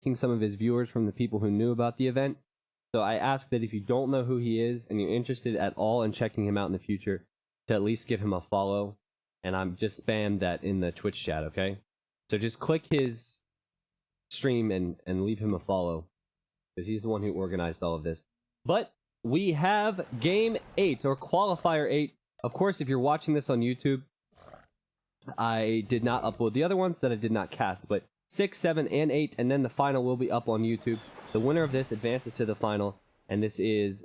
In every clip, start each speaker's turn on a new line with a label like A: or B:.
A: asking some of his viewers from the people who knew about the event. So I ask that if you don't know who he is and you're interested at all in checking him out in the future, to at least give him a follow. And I'm just spammed that in the Twitch chat, okay? So just click his stream and leave him a follow, because he's the one who organized all of this. But we have Game 8, or Qualifier 8. Of course, if you're watching this on YouTube, I did not upload the other ones that I did not cast, but 6, 7, and 8, and then the final will be up on YouTube. The winner of this advances to the final, and this is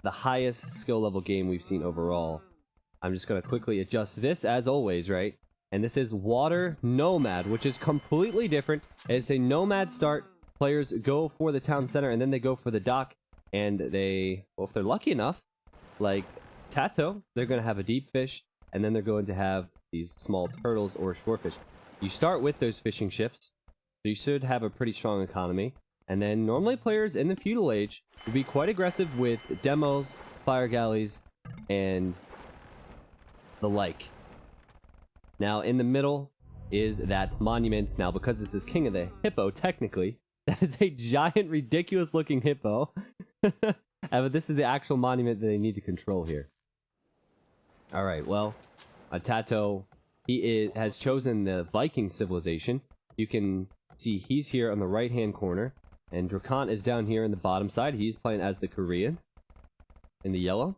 A: the highest skill level game we've seen overall. I'm just going to quickly adjust this, as always, right? And this is Water Nomad, which is completely different. It's a Nomad start. Players go for the town center, and then they go for the dock, and they, well, if they're lucky enough, like Tato, they're going to have a deep fish, and then they're going to have these small turtles or shorefish. You start with those fishing ships, so you should have a pretty strong economy. And then normally players in the feudal age will be quite aggressive with demos, fire galleys, and the like. Now in the middle is that monument. Now because this is King of the Hippo, technically, that is a giant, ridiculous looking hippo. But this is the actual monument that they need to control here. Alright, well, Tato, he has chosen the Viking civilization. You can see he's here on the right hand corner, and Drakant is down here in the bottom side. He's playing as the Koreans in the yellow.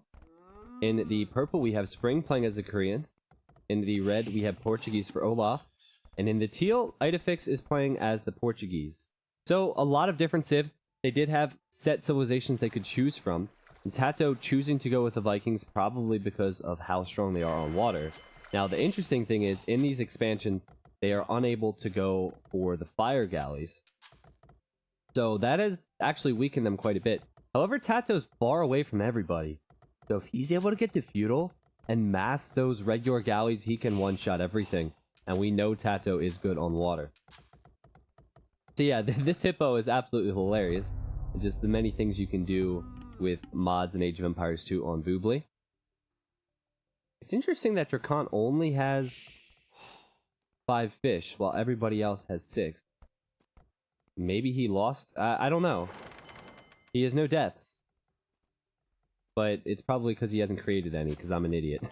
A: In the purple, we have Spring playing as the Koreans. In the red, we have Portuguese for Olaf. And in the teal, Idefix is playing as the Portuguese. So, a lot of different civs. They did have set civilizations they could choose from. And Tato choosing to go with the Vikings probably because of how strong they are on water. Now, the interesting thing is, in these expansions, they are unable to go for the fire galleys. So, that has actually weakened them quite a bit. However, Tato's far away from everybody. So, if he's able to get to feudal and mass those regular galleys, he can one-shot everything. And we know Tato is good on water. So yeah, this hippo is absolutely hilarious. Just the many things you can do with mods in Age of Empires 2 on Boobly. It's interesting that Drakant only has 5 fish, while everybody else has 6. Maybe he lost? I don't know. He has no deaths. But it's probably because he hasn't created any, because I'm an idiot.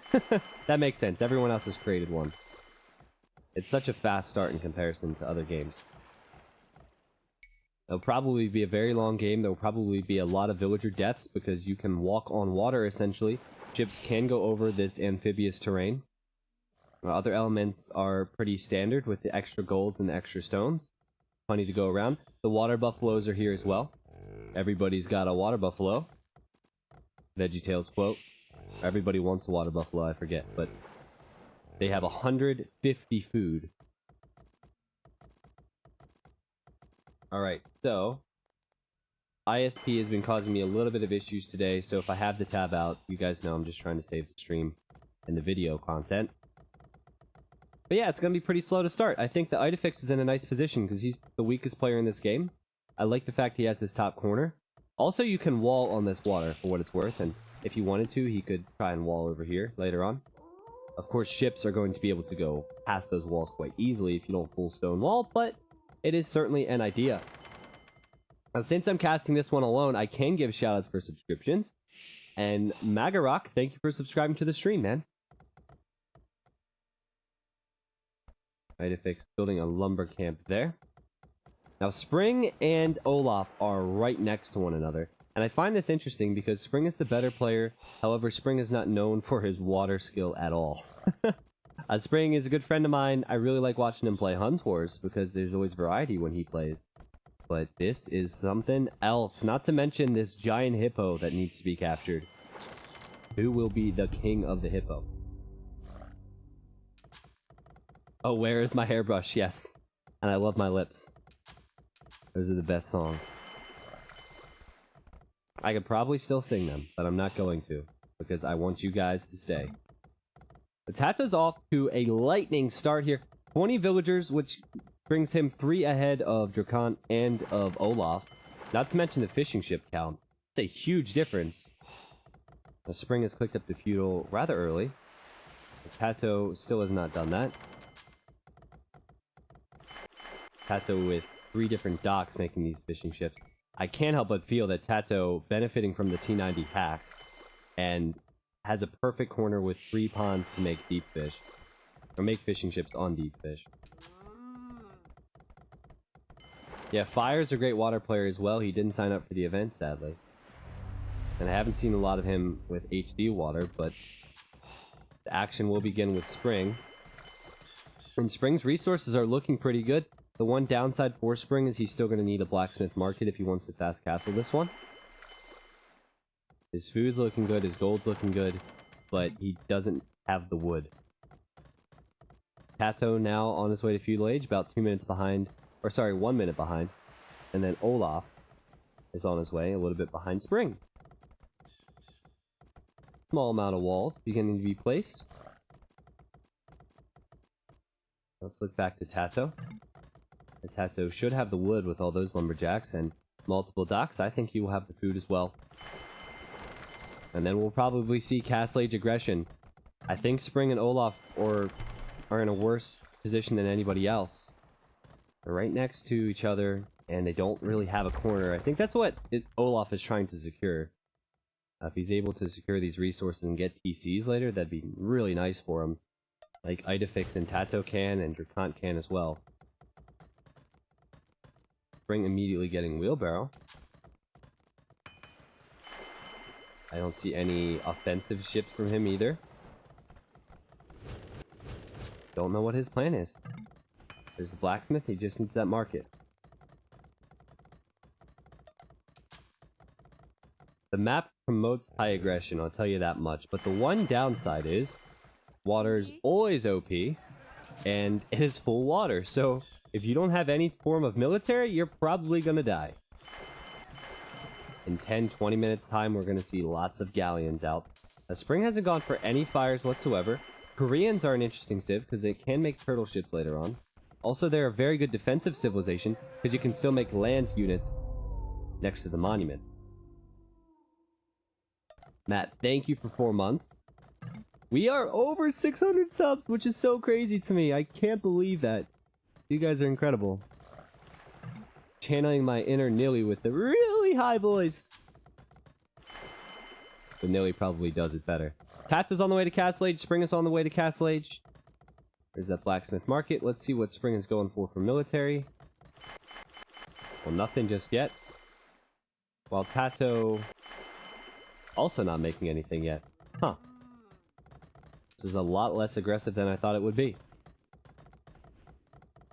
A: That makes sense. Everyone else has created one. It's such a fast start in comparison to other games. It'll probably be a very long game. There will probably be a lot of villager deaths, because you can walk on water, essentially. Ships can go over this amphibious terrain. Other elements are pretty standard, with the extra golds and the extra stones. Plenty to go around. The water buffaloes are here as well. Everybody's got a water buffalo. VeggieTales quote. Everybody wants a water buffalo, I forget, but they have 150 food. Alright, so ISP has been causing me a little bit of issues today, so if I have the tab out, you guys know I'm just trying to save the stream and the video content. But yeah, it's going to be pretty slow to start. I think the Idefix is in a nice position because he's the weakest player in this game. I like the fact he has this top corner. Also, you can wall on this water for what it's worth, and if he wanted to, he could try and wall over here later on. Of course, ships are going to be able to go past those walls quite easily if you don't full stone wall, but it is certainly an idea. Now, since I'm casting this one alone, I can give shoutouts for subscriptions. And Magarok, thank you for subscribing to the stream, man. Idefix building a lumber camp there. Now, Spring and Olaf are right next to one another. And I find this interesting because Spring is the better player. However, Spring is not known for his water skill at all. Spring is a good friend of mine. I really like watching him play Huns Wars because there's always variety when he plays. But this is something else. Not to mention this giant hippo that needs to be captured. Who will be the king of the hippo? Oh, where is my hairbrush? Yes. And I love my lips. Those are the best songs. I could probably still sing them, but I'm not going to, because I want you guys to stay. The Tato's off to a lightning start here. 20 villagers, which brings him 3 ahead of Drakant and of Olaf. Not to mention the fishing ship count. It's a huge difference. The Spring has clicked up the feudal rather early. The Tato still has not done that. Tato with 3 different docks making these fishing ships. I can't help but feel that Tato, benefiting from the T90 hacks, and has a perfect corner with 3 ponds to make deep fish. Or make fishing ships on deep fish. Yeah, Fire's a great water player as well. He didn't sign up for the event, sadly. And I haven't seen a lot of him with HD water, but the action will begin with Spring. And Spring's resources are looking pretty good. The one downside for Spring is he's still going to need a blacksmith market if he wants to fast castle this one. His food's looking good, his gold's looking good, but he doesn't have the wood. Tato now on his way to feudal age, about 2 minutes behind, or sorry, 1 minute behind. And then Olaf is on his way, a little bit behind Spring. Small amount of walls beginning to be placed. Let's look back to Tato. And Tato should have the wood with all those lumberjacks and multiple docks. I think he will have the food as well. And then we'll probably see Castle Age aggression. I think Spring and Olaf are in a worse position than anybody else. They're right next to each other, and they don't really have a corner. I think that's what Olaf is trying to secure. If he's able to secure these resources and get TCs later, that'd be really nice for him. Like Idefix and Tato can, and Drakant can as well. Spring immediately getting Wheelbarrow. I don't see any offensive ships from him either. Don't know what his plan is. There's the blacksmith, he just needs that market. The map promotes high aggression, I'll tell you that much. But the one downside is, water's always OP, and it is full water. So, if you don't have any form of military, you're probably gonna die. In 10-20 minutes time, we're gonna see lots of galleons out. Spring hasn't gone for any fires whatsoever. Koreans are an interesting civ, because they can make turtle ships later on. Also, they're a very good defensive civilization, because you can still make land units next to the monument. Matt, thank you for 4 months. We are over 600 subs, which is so crazy to me. I can't believe that. You guys are incredible. Channeling my inner Nilly with the really high voice. But Nilly probably does it better. Tato's on the way to Castle Age. Spring is on the way to Castle Age. There's that blacksmith market. Let's see what Spring is going for military. Well, nothing just yet. While Tato also not making anything yet. Huh. This is a lot less aggressive than I thought it would be.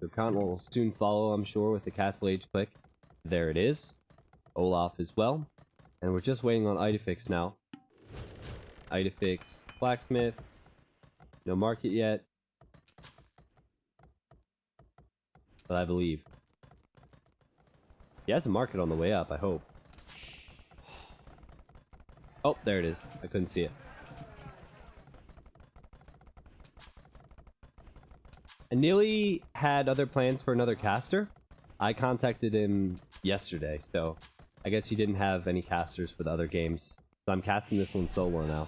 A: Drakant will soon follow, I'm sure, with the Castle Age click. There it is. Olaf as well. And we're just waiting on Idefix now. Idefix, blacksmith. No market yet. But I believe. He has a market on the way up, I hope. Oh, there it is. I couldn't see it. Anili had other plans for another caster. I contacted him yesterday, so I guess he didn't have any casters for the other games. So I'm casting this one solo now.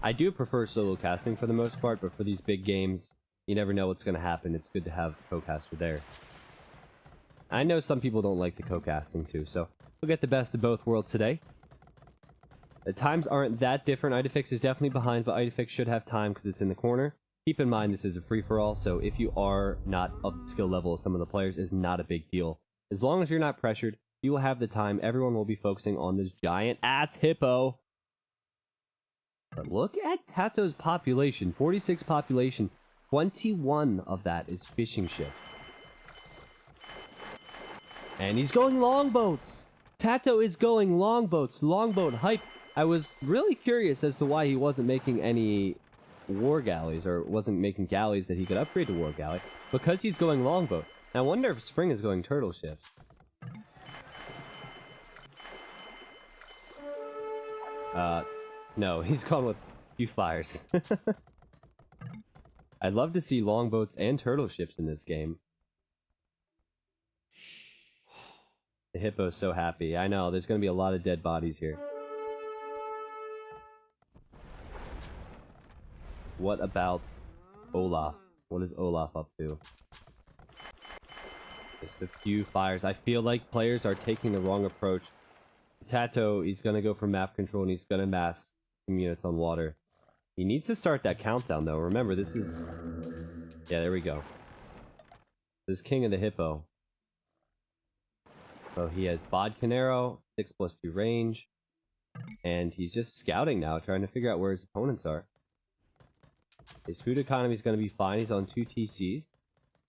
A: I do prefer solo casting for the most part, but for these big games, you never know what's going to happen. It's good to have a co-caster there. I know some people don't like the co-casting too, so we'll get the best of both worlds today. The times aren't that different. Idefix is definitely behind, but Idefix should have time because it's in the corner. Keep in mind this is a free-for-all, so if you are not up to skill level of some of the players, it's not a big deal. As long as you're not pressured, you will have the time. Everyone will be focusing on this giant-ass hippo. But look at Tato's population. 46 population. 21 of that is fishing ships. And he's going longboats! Tato is going longboats. Longboat hype. I was really curious as to why he wasn't making any war galleys, or wasn't making galleys that he could upgrade to war galley, because he's going longboat. I wonder if Spring is going turtle ships. No, he's gone with a few fires. I'd love to see longboats and turtle ships in this game. The hippo's so happy. I know, there's gonna be a lot of dead bodies here. What about Olaf? What is Olaf up to? Just a few fires. I feel like players are taking the wrong approach. Tato, he's going to go for map control and he's going to mass some units on water. He needs to start that countdown though. Remember, this is... Yeah, there we go. This is King of the Hippo. So he has Bodcanero, 6+2 range. And he's just scouting now, trying to figure out where his opponents are. His food economy is going to be fine. He's on 2 TCs.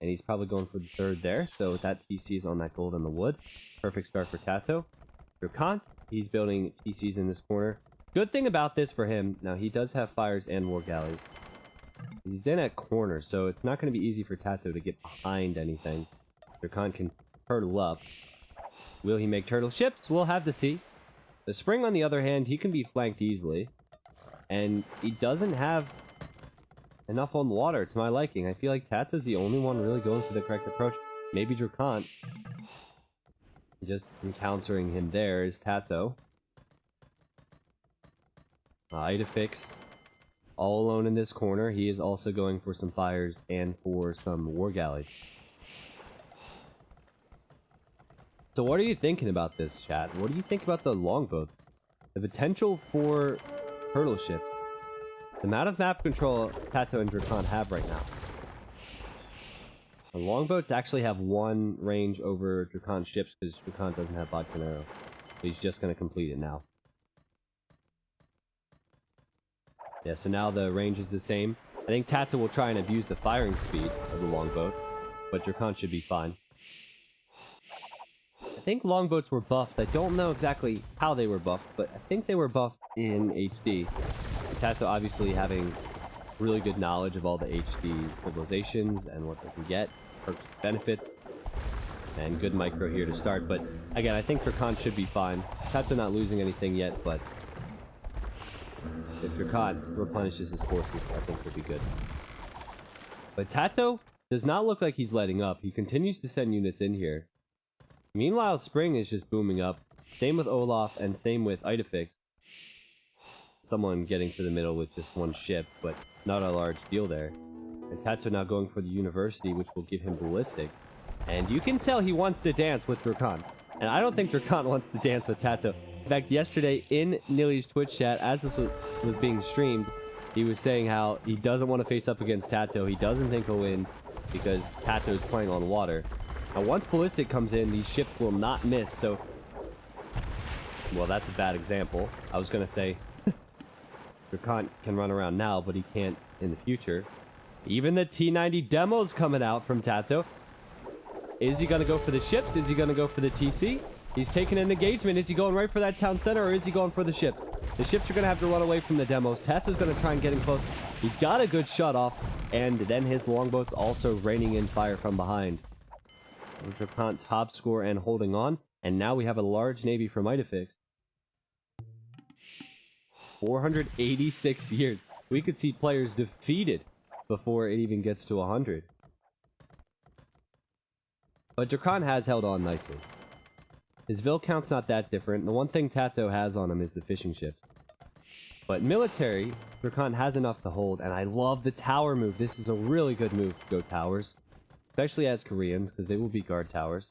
A: And he's probably going for the third there. So that TC is on that gold in the wood. Perfect start for Tato. For Kant, he's building TCs in this corner. Good thing about this for him, now he does have fires and war galleys. He's in a corner, so it's not going to be easy for Tato to get behind anything. Kant can turtle up. Will he make turtle ships? We'll have to see. The Spring, on the other hand, he can be flanked easily. And he doesn't have enough on water to my liking. I feel like Tato's the only one really going for the correct approach. Maybe Dracant. Just encountering him there is Tato. Idefix, all alone in this corner. He is also going for some fires and for some war galleys. So what are you thinking about this, chat? What do you think about the longboats? The potential for turtle ships. The amount of map control Tato and Dracant have right now. The longboats actually have 1 range over Dracant's ships because Dracant doesn't have Bodcanero. He's just going to complete it now. Yeah, so now the range is the same. I think Tato will try and abuse the firing speed of the longboats, but Dracant should be fine. I think longboats were buffed. I don't know exactly how they were buffed, but I think they were buffed in HD. Tato obviously having really good knowledge of all the HD civilizations and what they can get, perks, benefits, and good micro here to start. But again, I think Dracant should be fine. Tato not losing anything yet, but if Dracant replenishes his forces, I think he'll be good. But Tato does not look like he's letting up. He continues to send units in here. Meanwhile, Spring is just booming up. Same with Olaf and same with Idefix. Someone getting to the middle with just 1 ship, but not a large deal there. And Tato now going for the university, which will give him ballistics. And you can tell he wants to dance with Dracant. And I don't think Dracant wants to dance with Tato. In fact, yesterday in Nilly's Twitch chat, as this was being streamed, he was saying how he doesn't want to face up against Tato. He doesn't think he'll win because Tato is playing on water. Now, once Ballistic comes in, these ships will not miss, so... Well, that's a bad example. I was going to say... Dracant can run around now, but he can't in the future. Even the T90 demo's coming out from Tato. Is he going to go for the ships? Is he going to go for the TC? He's taking an engagement. Is he going right for that town center, or is he going for the ships? The ships are going to have to run away from the demos. Tato's going to try and get in close. He got a good shot off, and then his longboats also raining in fire from behind. Dracant top score and holding on. And now we have a large navy from Idefix. 486 years. We could see players defeated before it even gets to 100. But Dracant has held on nicely. His Vil count's not that different. The one thing Tato has on him is the fishing ships. But military, Dracant has enough to hold, and I love the tower move. This is a really good move to go towers. Especially as Koreans, because they will be guard towers.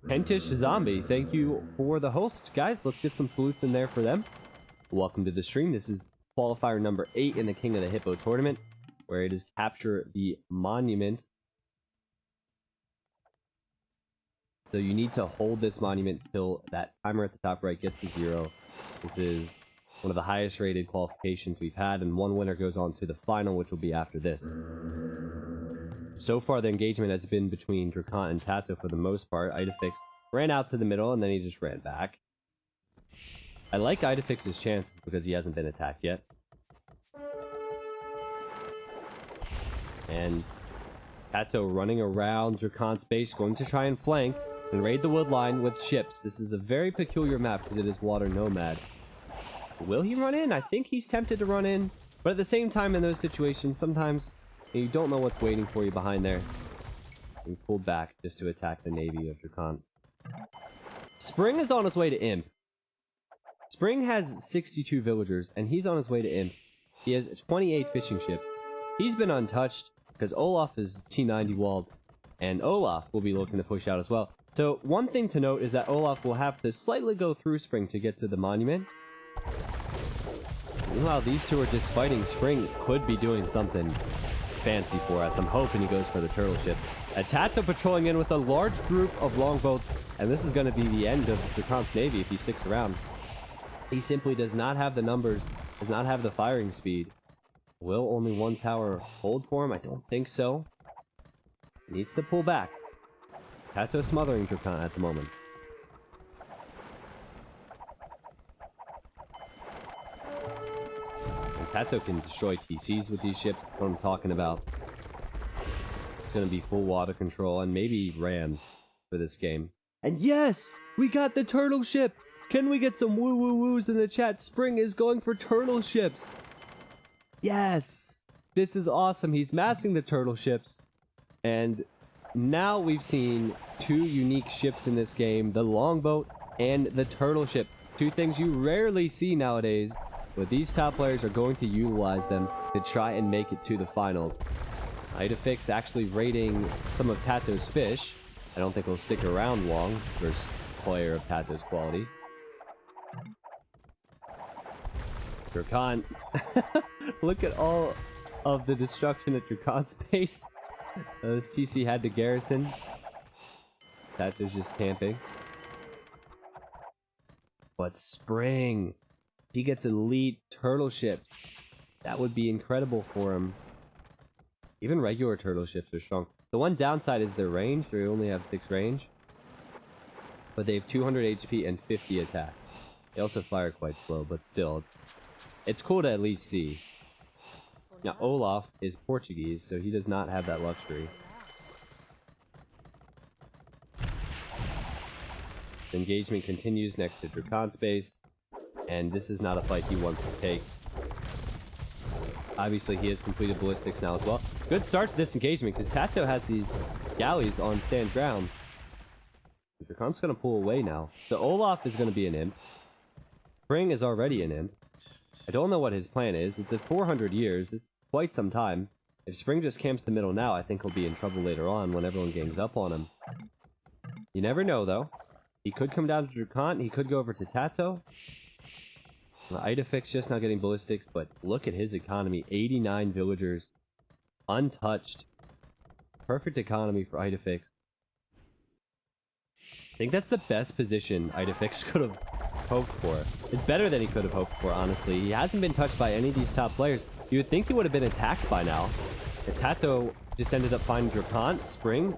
A: Kentish Zombie, thank you for the host. Guys, let's get some salutes in there for them. Welcome to the stream. This is qualifier number 8 in the King of the Hippo tournament, where it is capture the monument. So you need to hold this monument till that timer at the top right gets to 0. This is one of the highest rated qualifications we've had, and one winner goes on to the final, which will be after this. So far, the engagement has been between Dracant and Tato for the most part. Idefix ran out to the middle, and then he just ran back. I like Idefix's chances because he hasn't been attacked yet. And Tato running around Dracant's base, going to try and flank and raid the wood line with ships. This is a very peculiar map because it is water nomad. Will he run in? I think he's tempted to run in. But at the same time, in those situations, sometimes you don't know what's waiting for you behind there. He pulled back just to attack the navy of Dracant. Spring is on his way to Imp. Spring has 62 villagers, and he's on his way to Imp. He has 28 fishing ships. He's been untouched. because Olaf is T90 walled, and Olaf will be looking to push out as well. So one thing to note is that Olaf will have to slightly go through Spring to get to the monument. Meanwhile, these two are just fighting. Spring could be doing something fancy for us. I'm hoping he goes for the turtle ship. Tato patrolling in with a large group of longboats, and this is going to be the end of Dracon's navy if he sticks around. He simply does not have the numbers, does not have the firing speed. Will only one tower hold for him? I don't think so. He needs to pull back. Tato smothering Dracon at the moment. And Tato can destroy TCs with these ships. That's what I'm talking about. It's going to be full water control and maybe rams for this game. And yes! We got the turtle ship! Can we get some woo woo woos in the chat? Spring is going for turtle ships! Yes! This is awesome. He's massing the turtle ships. And now we've seen two unique ships in this game. The longboat and the turtle ship. Two things you rarely see nowadays. But these top players are going to utilize them to try and make it to the finals. Idefix actually raiding some of Tato's fish. I don't think he'll stick around long versus player of Tato's quality. Dracon. Look at all of the destruction at Dracon's base. This TC had to garrison. Tato's just camping. But Spring. He gets elite turtle ships. That would be incredible for him. Even regular turtle ships are strong. The one downside is their range. They only have 6 range. But they have 200 HP and 50 attack. They also fire quite slow, but still. It's cool to at least see. Now, Olaf is Portuguese, so he does not have that luxury. The engagement continues next to Dracon's base. And this is not a fight he wants to take. Obviously, he has completed ballistics now as well. Good start to this engagement, because Tato has these galleys on stand ground. Dracon's going to pull away now. So Olaf is going to be an imp. Spring is already an imp. I don't know what his plan is. It's at 400 years. It's quite some time. If Spring just camps the middle now, I think he'll be in trouble later on when everyone gangs up on him. You never know, though. He could come down to Dracon. He could go over to Tato. Idefix just now getting ballistics, but look at his economy. 89 villagers. Untouched. Perfect economy for Idefix. I think that's the best position Idefix could have hoped for. It's better than he could have hoped for, honestly. He hasn't been touched by any of these top players. You would think he would have been attacked by now. And Tato just ended up finding Dracon, Spring,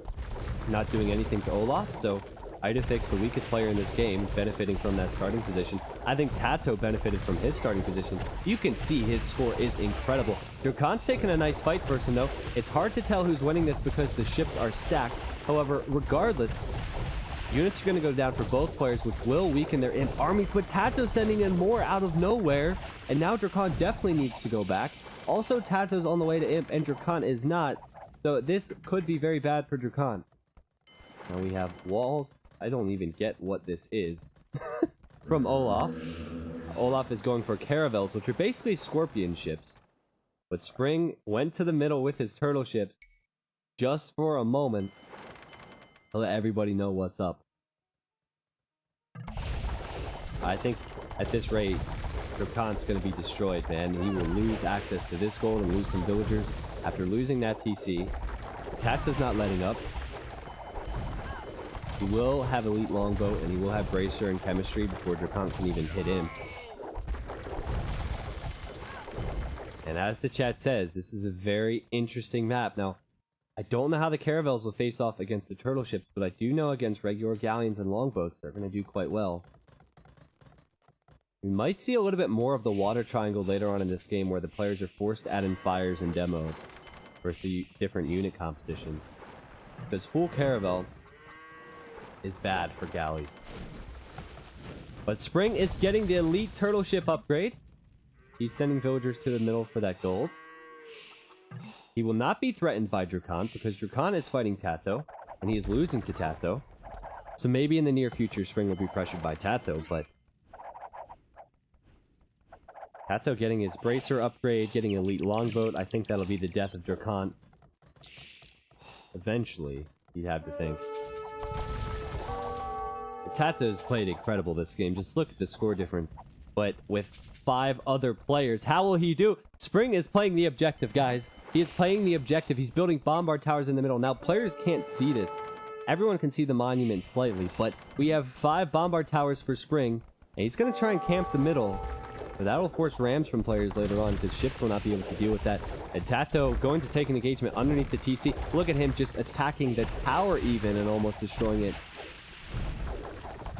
A: not doing anything to Olaf, so Idefix, the weakest player in this game, benefiting from that starting position. I think Tato benefited from his starting position. You can see his score is incredible. Dracon's taking a nice fight first, though. It's hard to tell who's winning this because the ships are stacked. However, regardless, units are going to go down for both players, which will weaken their imp armies, but Tato's sending in more out of nowhere, and now Dracon definitely needs to go back. Also, Tato's on the way to imp, and Dracon is not, so this could be very bad for Dracon. Now we have walls. I don't even get what this is. From Olaf. Olaf is going for caravels, which are basically scorpion ships. But Spring went to the middle with his turtle ships just for a moment to let everybody know what's up. I think at this rate, Dracon's going to be destroyed, man. He will lose access to this gold and lose some villagers after losing that TC. Tato's not letting up. He will have elite longboat, and he will have bracer and chemistry before Dracon can even hit him. And as the chat says, this is a very interesting map. Now, I don't know how the caravels will face off against the turtle ships, but I do know against regular galleons and longboats, they're going to do quite well. We might see a little bit more of the water triangle later on in this game, where the players are forced to add in fires and demos versus the different unit compositions. Because full caravel is bad for galleys. But Spring is getting the elite turtle ship upgrade. He's sending villagers to the middle for that gold. He will not be threatened by Dracon because Dracon is fighting Tato, and he is losing to Tato. So maybe in the near future, Spring will be pressured by Tato, but Tato getting his bracer upgrade, getting elite longboat. I think that'll be the death of Dracon. Eventually, you'd have to think. Tato's played incredible this game. Just look at the score difference. But with 5 other players, how will he do? Spring is playing the objective, guys. He is playing the objective. He's building bombard towers in the middle. Now, players can't see this. Everyone can see the monument slightly, but we have 5 bombard towers for Spring, and he's going to try and camp the middle. But that will force rams from players later on, because ships will not be able to deal with that. And Tato going to take an engagement underneath the TC. Look at him just attacking the tower even and almost destroying it.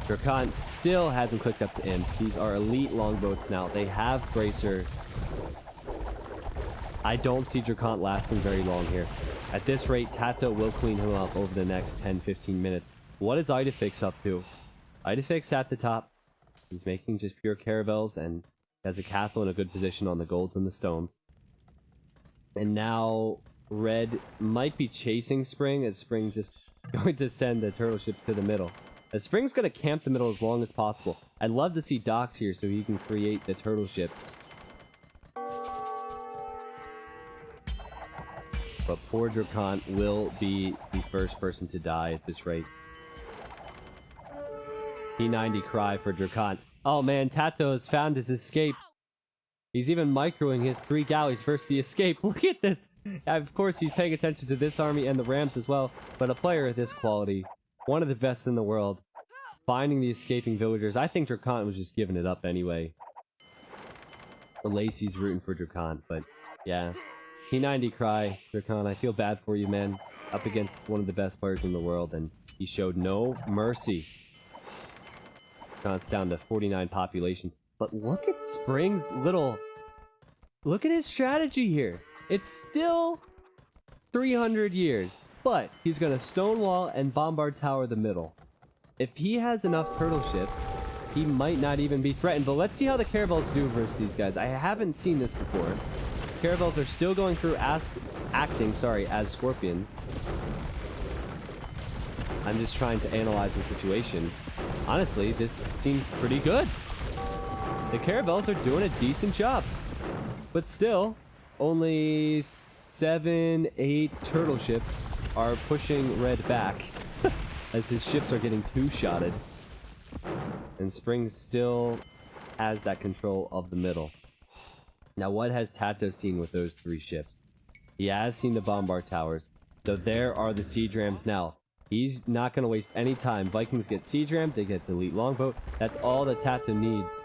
A: Drakan still hasn't clicked up to imp. These are elite longboats now. They have Bracer. I don't see Drakan lasting very long here. At this rate, Tato will clean him up over the next 10-15 minutes. What is Idefix up to? Idefix at the top. He's making just pure caravels and has a castle in a good position on the golds and the stones. And now Red might be chasing Spring, as Spring just going to send the turtle ships to the middle. As Spring's going to camp the middle as long as possible. I'd love to see docks here so he can create the turtle ship. But poor Drakan will be the first person to die at this rate. P90 cry for Drakan. Oh man, Tato has found his escape. He's even microing his 3 galleys versus the escape. Look at this! Of course, he's paying attention to this army and the rams as well. But a player of this quality, one of the best in the world, finding the escaping villagers. I think Drakan was just giving it up anyway. Lacey's rooting for Drakan, but yeah. P90 cry, Drakan, I feel bad for you, man. Up against one of the best players in the world, and he showed no mercy. Drakan's down to 49 population. But look at Spring's little... Look at his strategy here. It's still 300 years. But he's going to stonewall and bombard tower the middle. If he has enough turtle ships, he might not even be threatened. But let's see how the caravels do versus these guys. I haven't seen this before. Caravels are still going through acting as scorpions. I'm just trying to analyze the situation. Honestly, this seems pretty good. The caravels are doing a decent job. But still, only 7, 8 turtle ships are pushing Red back as his ships are getting 2-shotted. And Spring still has that control of the middle. Now, what has Tato seen with those 3 ships? He has seen the bombard towers. So there are the siege rams now. He's not going to waste any time. Vikings get siege rammed, they get the elite longboat. That's all that Tato needs.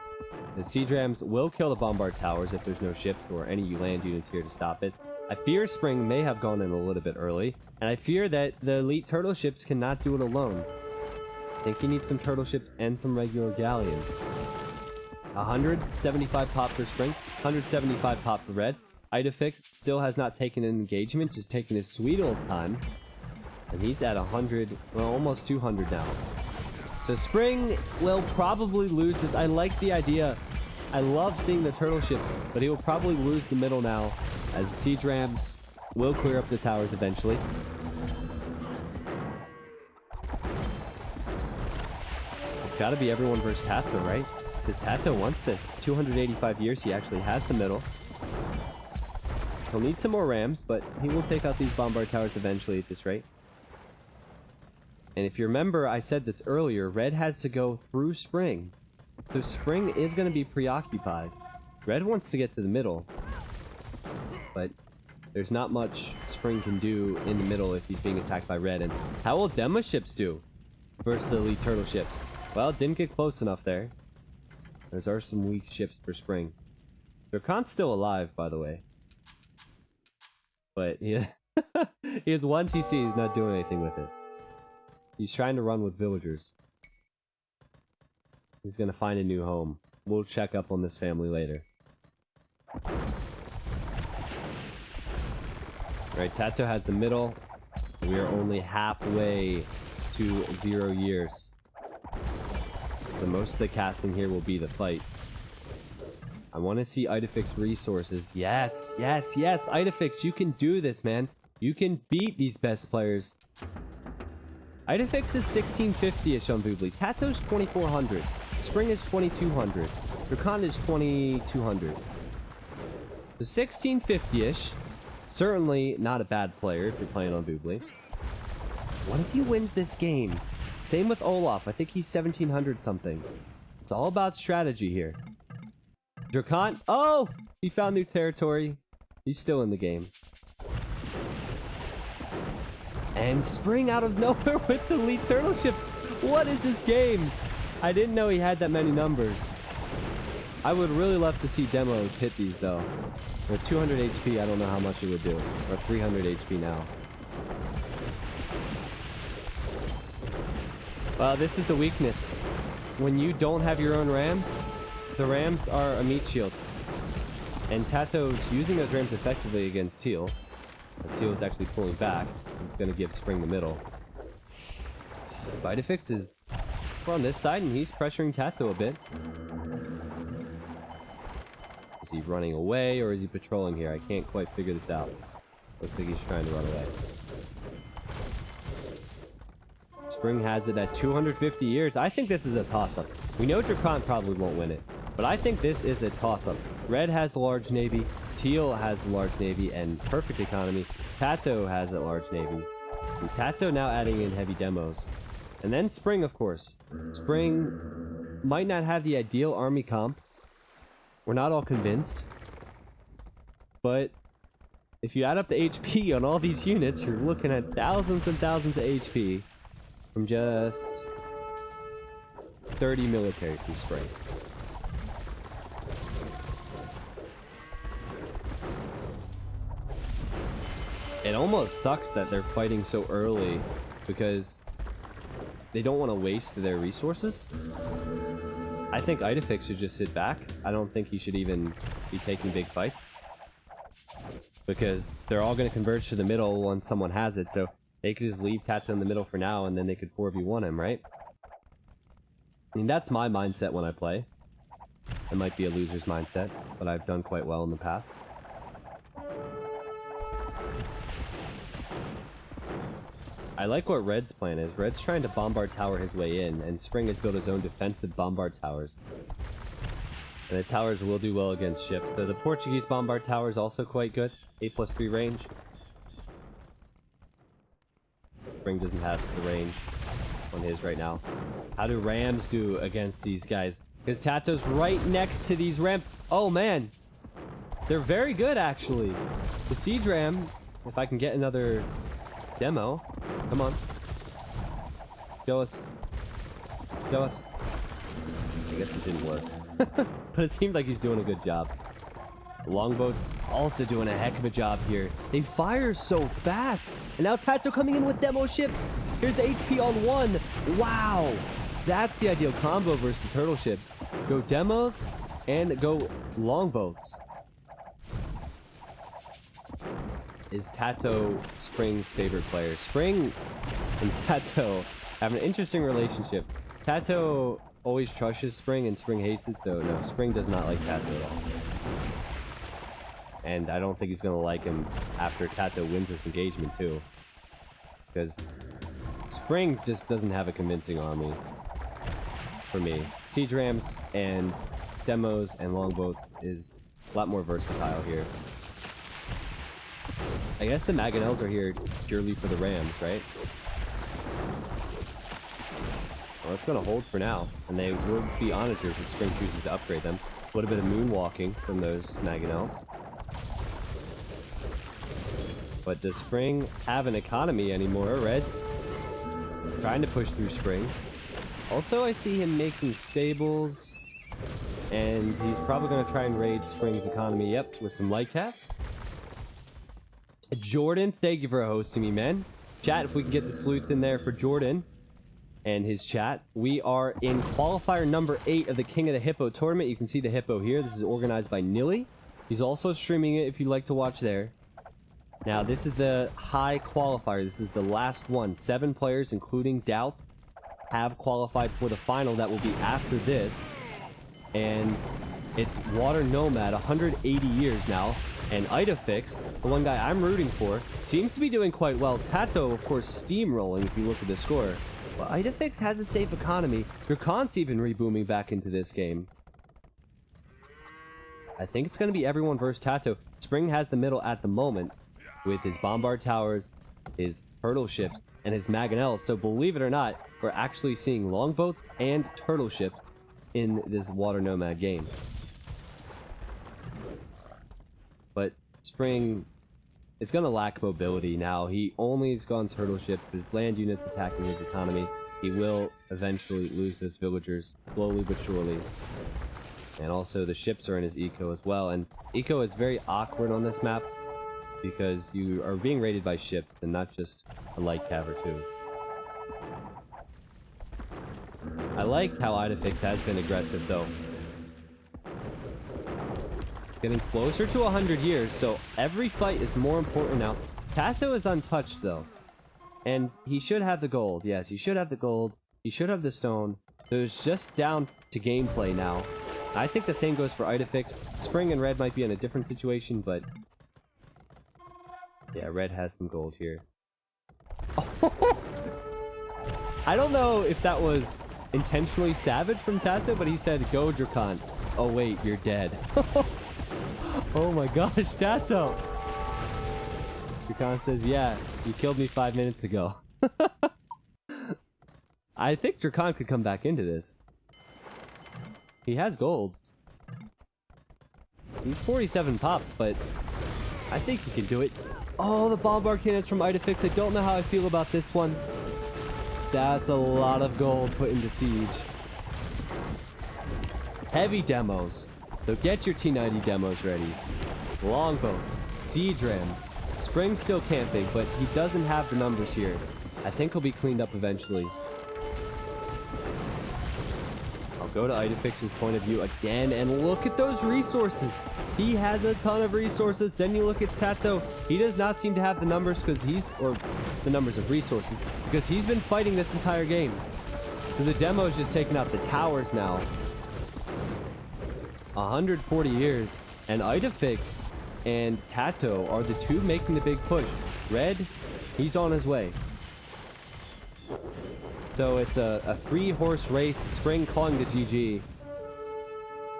A: The siege rams will kill the bombard towers if there's no ships or any land units here to stop it. I fear Spring may have gone in a little bit early, and I fear that the elite turtle ships cannot do it alone. I think he needs some turtle ships and some regular galleons. 175 pop for Spring, 175 pop for Red. Idefix still has not taken an engagement, just taking his sweet old time. And he's at 100, well, almost 200 now. So Spring will probably lose this. I like the idea. I love seeing the turtle ships, but he will probably lose the middle now, as siege rams will clear up the towers eventually. It's got to be everyone versus Tato, right? Because Tato wants this. 285 years, he actually has the middle. He'll need some more rams, but he will take out these bombard towers eventually at this rate. And if you remember, I said this earlier, Red has to go through Spring. So Spring is going to be preoccupied. Red wants to get to the middle, but there's not much Spring can do in the middle if he's being attacked by Red. And how will Dema ships do versus the elite turtle ships? Well, didn't get close enough there. Those are some weak ships for Spring. Drakan's still alive, by the way. But yeah, he has 1 TC, he's not doing anything with it. He's trying to run with villagers. He's gonna find a new home. We'll check up on this family later. Alright, Tato has the middle. We are only halfway to 0 years. So most of the casting here will be the fight. I want to see Idefix resources. Yes, yes, yes, Idefix, you can do this, man. You can beat these best players. Idefix is 1650-ish on Boobly. Tato's 2400. Spring is 2200. Drakan is 2200. So 1650-ish. Certainly not a bad player if you're playing on Boobly. What if he wins this game? Same with Olaf. I think he's 1700 something. It's all about strategy here. Drakon. Oh! He found new territory. He's still in the game. And Spring out of nowhere with the elite turtle ships. What is this game? I didn't know he had that many numbers. I would really love to see demos hit these though. With 200 HP, I don't know how much it would do. Or 300 HP now. Well, this is the weakness. When you don't have your own rams, the rams are a meat shield. And Tato's using those rams effectively against Teal. Teal is actually pulling back. He's going to give Spring the middle. Vitafix is on this side, and he's pressuring Tato a bit. Is he running away, or is he patrolling here? I can't quite figure this out. Looks like he's trying to run away. Spring has it at 250 years. I think this is a toss-up. We know Drakon probably won't win it, but I think this is a toss-up. Red has a large navy, Teal has a large navy, and perfect economy. Tato has a large navy. And Tato now adding in heavy demos. And then Spring, of course. Spring might not have the ideal army comp. We're not all convinced. But if you add up the HP on all these units, you're looking at thousands and thousands of HP from just 30 military from Spring. It almost sucks that they're fighting so early because they don't want to waste their resources. I think Idefix should just sit back. I don't think he should even be taking big fights. Because they're all going to converge to the middle once someone has it, so they could just leave Tato in the middle for now, and then they could 4v1 him, right? I mean, that's my mindset when I play. It might be a loser's mindset, but I've done quite well in the past. I like what Red's plan is. Red's trying to bombard tower his way in, and Spring has built his own defensive bombard towers. And the towers will do well against ships. So the Portuguese bombard tower is also quite good. 8+3 range. Spring doesn't have the range on his right now. How do Rams do against these guys? Because Tato's right next to these Rams. Oh man! They're very good actually. The Siege Ram, if I can get another demo. Come on. Show us. Show us. I guess it didn't work. But it seemed like he's doing a good job. The longboat's also doing a heck of a job here. They fire so fast. And now Tato coming in with demo ships. Here's the HP on one. Wow. That's the ideal combo versus the turtle ships. Go demos and go longboats. Is Tato Spring's favorite player? Spring and Tato have an interesting relationship. Tato always trusts Spring and Spring hates it, so no, Spring does not like Tato at all. And I don't think he's gonna like him after Tato wins this engagement too. Because Spring just doesn't have a convincing army for me. Siege Rams and demos and longboats is a lot more versatile here. I guess the Mangonels are here purely for the Rams, right? Well, it's going to hold for now, and they will be onagers if Spring chooses to upgrade them. A little bit of moonwalking from those Mangonels. But does Spring have an economy anymore? Red trying to push through Spring. Also, I see him making stables, and he's probably going to try and raid Spring's economy, yep, with some light cap. Jordan, thank you for hosting me, man. Chat, if we can get the salutes in there for Jordan and his chat. We are in qualifier number 8 of the King of the Hippo tournament. You can see the Hippo here. This is organized by Nilly. He's also streaming it if you'd like to watch there. Now, this is the high qualifier. This is the last one. 7 players, including Doubt, have qualified for the final. That will be after this. And it's Water Nomad, 180 years now. And Idefix, the one guy I'm rooting for, seems to be doing quite well. Tato, of course, steamrolling if you look at the score. But Idefix has a safe economy. Drakon's even rebooming back into this game. I think it's going to be everyone versus Tato. Spring has the middle at the moment with his bombard towers his turtle ships and his mangonels. So believe it or not, we're actually seeing longboats and turtle ships in this Water Nomad game. But Spring is going to lack mobility now. He only has gone turtle ships. His land units attacking his economy. He will eventually lose those villagers, slowly but surely. And also the ships are in his eco as well. And eco is very awkward on this map because you are being raided by ships and not just a light cav or two. I like how Idefix has been aggressive though. Getting closer to 100 years, so every fight is more important now. Tato is untouched though. And he should have the gold. Yes, he should have the gold. He should have the stone. So it's just down to gameplay now. I think the same goes for Idefix. Spring and Red might be in a different situation, but... yeah, Red has some gold here. Oh! I don't know if that was intentionally savage from Tato, but he said, "Go, Drakan." Oh wait, you're dead. Oh my gosh, Tato! Drakan says, "Yeah, you killed me 5 minutes ago." I think Drakan could come back into this. He has golds. He's 47 pop, but I think he can do it. Oh, the bombard cannons from Idefix. I don't know how I feel about this one. That's a lot of gold put into siege. Heavy demos. So get your T90 demos ready. Longboats, siege rams. Spring's still camping, but he doesn't have the numbers here. I think he'll be cleaned up eventually. I'll go to Idefix's point of view again, and look at those resources. He has a ton of resources. Then you look at Tato. He does not seem to have the numbers because or the numbers of resources, because he's been fighting this entire game. So the demo is just taking out the towers now. 140 years, and Idefix and Tato are the two making the big push. Red, he's on his way. So it's a 3-horse race. Spring calling the GG.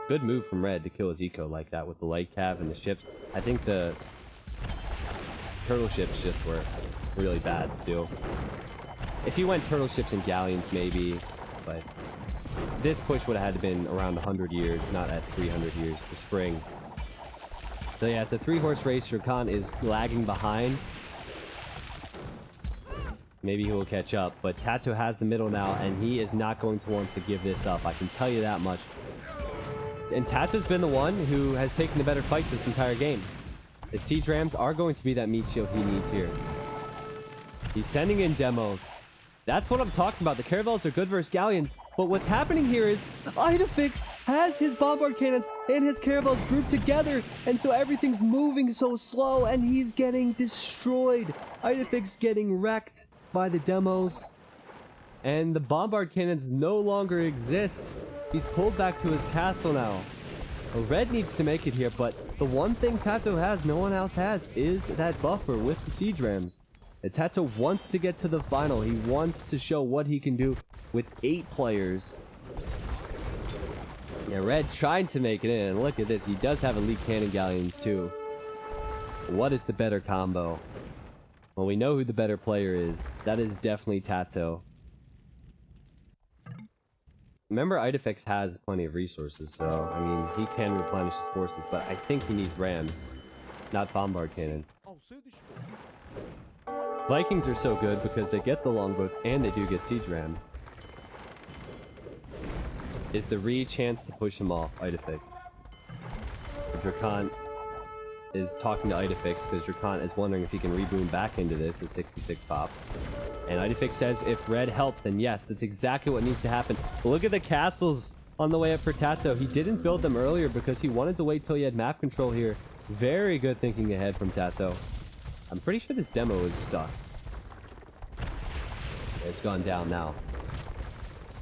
A: Good move from Red to kill his eco like that with the light cav and the ships. I think the turtle ships just were really bad to do. If he went turtle ships and galleons maybe, but this push would have had to been around 100 years, not at 300 years for Spring. So yeah, it's a 3-horse race. Drakan is lagging behind. Maybe he will catch up, but Tato has the middle now, and he is not going to want to give this up. I can tell you that much. And Tato's been the one who has taken the better fights this entire game. The siege rams are going to be that meat shield he needs here. He's sending in demos. That's what I'm talking about. The caravels are good versus galleons, but what's happening here is Idefix has his bombard cannons and his caravels grouped together, and so everything's moving so slow, and he's getting destroyed. Idefix getting wrecked by the demos, and the bombard cannons no longer exist. He's pulled back to his castle now. Red needs to make it here, but the one thing Tato has, no one else has, is that buffer with the siege rams. And Tato wants to get to the final. He wants to show what he can do with 8 players. Yeah, Red trying to make it in, and look at this. He does have elite cannon galleons too. What is the better combo? Well, we know who the better player is. That is definitely Tato. Remember, Idefix has plenty of resources, so, I mean, he can replenish his forces, but I think he needs rams, not bombard cannons. Vikings are so good because they get the longboats and they do get siege ram. Is the chance to push him off Idefix? Drakan is talking to Idefix because Drakan is wondering if he can reboom back into this at 66 pop. And Idefix says if Red helps, then yes, that's exactly what needs to happen. But look at the castles on the way up for Tato. He didn't build them earlier because he wanted to wait till he had map control here. Very good thinking ahead from Tato. I'm pretty sure this demo is stuck. It's gone down now.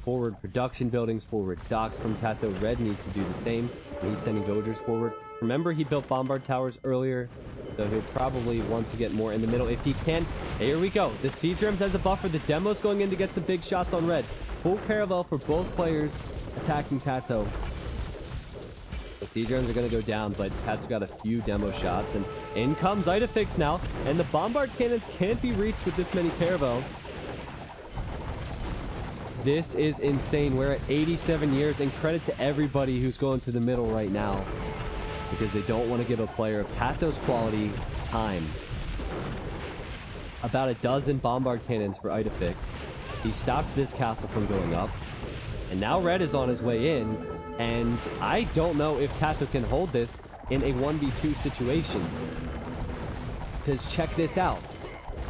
A: Forward production buildings, forward docks from Tato. Red needs to do the same. And he's sending villagers forward. Remember, he built bombard towers earlier, so he'll probably want to get more in the middle if he can. Here we go. The siege rams as a buffer. The demo's going in to get some big shots on Red. Full caravel for both players attacking Tato. The Sea drones are going to go down, but Pat's got a few demo shots, and in comes Idefix now, and the bombard cannons can't be reached with this many caravels. This is insane. We're at 87 years, and credit to everybody who's going to the middle right now, because they don't want to give a player of Tato's quality time. About a dozen bombard cannons for Idefix. He stopped this castle from going up, and now Red is on his way in, and I don't know if Tato can hold this in a 1v2 situation. Because check this out.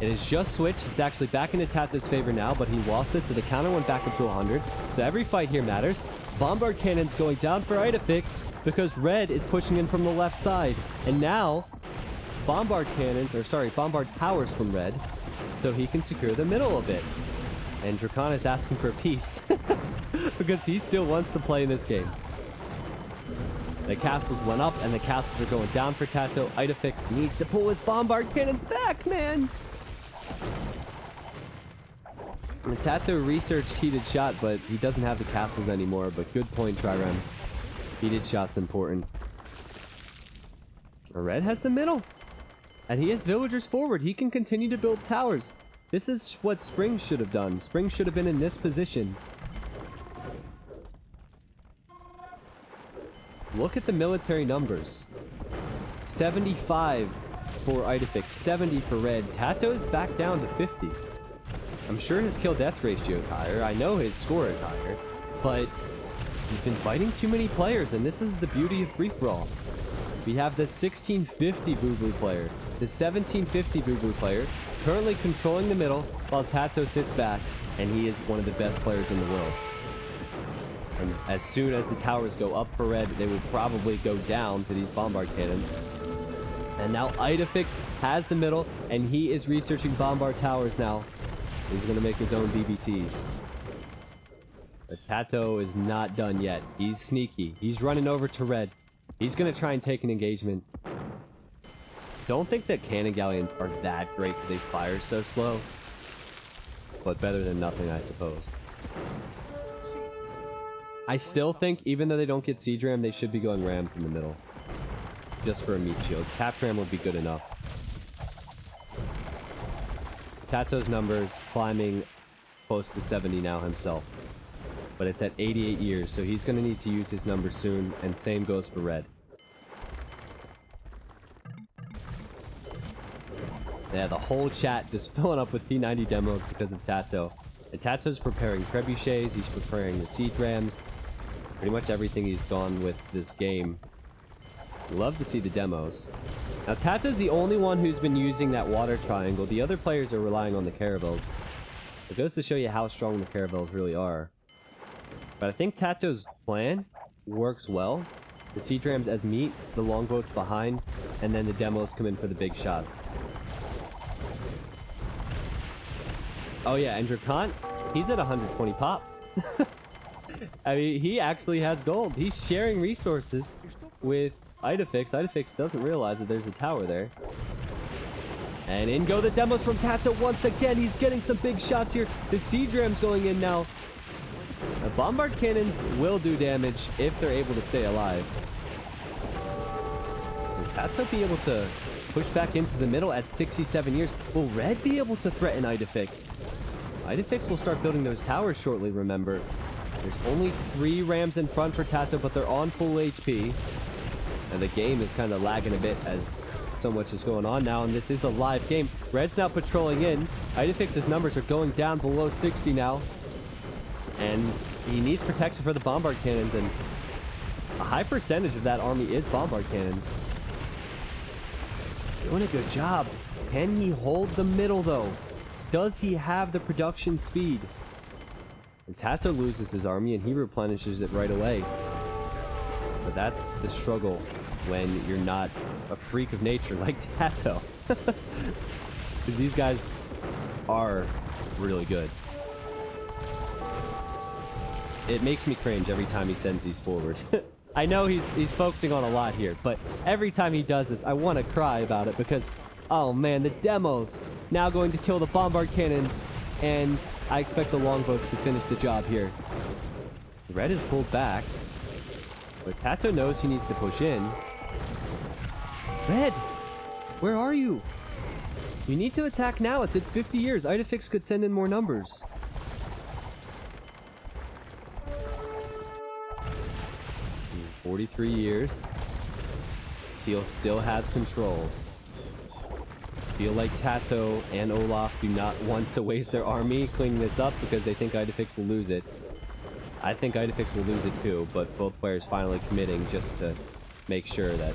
A: It has just switched. It's actually back into Tato's favor now, but he lost it, so the counter went back up to 100. So every fight here matters. Bombard cannons going down for Idefix because Red is pushing in from the left side. And now, bombard towers from Red, so he can secure the middle a bit. And Drakon is asking for peace because he still wants to play in this game. The castles went up, and the castles are going down for Tato. Idefix needs to pull his bombard cannons back, man! And Tato researched heated shot, but he doesn't have the castles anymore. But good point, Trirem. Heated shot's important. Red has the middle. And he has villagers forward. He can continue to build towers. This is what Spring should have done. Spring should have been in this position. Look at the military numbers. 75 for Idefix, 70 for Red. Tato's back down to 50. I'm sure his kill-death ratio is higher. I know his score is higher. But he's been fighting too many players, and this is the beauty of free-for-all. We have the 1650 Boo-Boo player, the 1750 Boo-Boo player, currently controlling the middle while Tato sits back, and he is one of the best players in the world. And as soon as the towers go up for Red, they will probably go down to these bombard cannons. And now Idefix has the middle, and he is researching bombard towers now. He's going to make his own BBTs. But Tato is not done yet. He's sneaky. He's running over to Red. He's going to try and take an engagement. Don't think that cannon galleons are that great because they fire so slow. But better than nothing, I suppose. I still think, even though they don't get siege ram, they should be going rams in the middle. Just for a meat shield. Cap ram would be good enough. Tato's numbers climbing close to 70 now himself. But it's at 88 years, so he's going to need to use his numbers soon, and same goes for Red. Yeah, the whole chat just filling up with T90 demos because of Tato. And Tato's preparing trebuchets, he's preparing the siege rams. Pretty much everything he's gone with this game. Love to see the demos. Now Tato's the only one who's been using that water triangle. The other players are relying on the caravels. It goes to show you how strong the caravels really are. But I think Tato's plan works well. The siege rams as meat, the longboats behind, and then the demos come in for the big shots. Oh yeah, and Drakon, he's at 120 pop. I mean, he actually has gold. He's sharing resources with Idefix. Idefix doesn't realize that there's a tower there. And in go the demos from Tato once again. He's getting some big shots here. The siege ram's going in now. The bombard cannons will do damage if they're able to stay alive. Will Tato be able to push back into the middle at 67 years? Will Red be able to threaten Idefix? Idefix will start building those towers shortly, remember. There's only 3 rams in front for Tato, but they're on full HP. And the game is kind of lagging a bit as so much is going on now, and this is a live game. Red's now patrolling in. Idefix's numbers are going down below 60 now. And he needs protection for the bombard cannons, and a high percentage of that army is bombard cannons. Doing a good job. Can he hold the middle, though? Does he have the production speed? And Tato loses his army, and he replenishes it right away. But that's the struggle when you're not a freak of nature like Tato. Because these guys are really good. It makes me cringe every time he sends these forwards. I know he's focusing on a lot here, but every time he does this, I want to cry about it because, oh man, the demos now going to kill the bombard cannons, and I expect the longboats to finish the job here. Red is pulled back. But Tato knows he needs to push in. Red! Where are you? You need to attack now. It's at 50 years. Idefix could send in more numbers. In 43 years. Teal still has control. Feel like Tato and Olaf do not want to waste their army cleaning this up because they think Idefix will lose it. I think Idefix will lose it too, but both players finally committing just to make sure that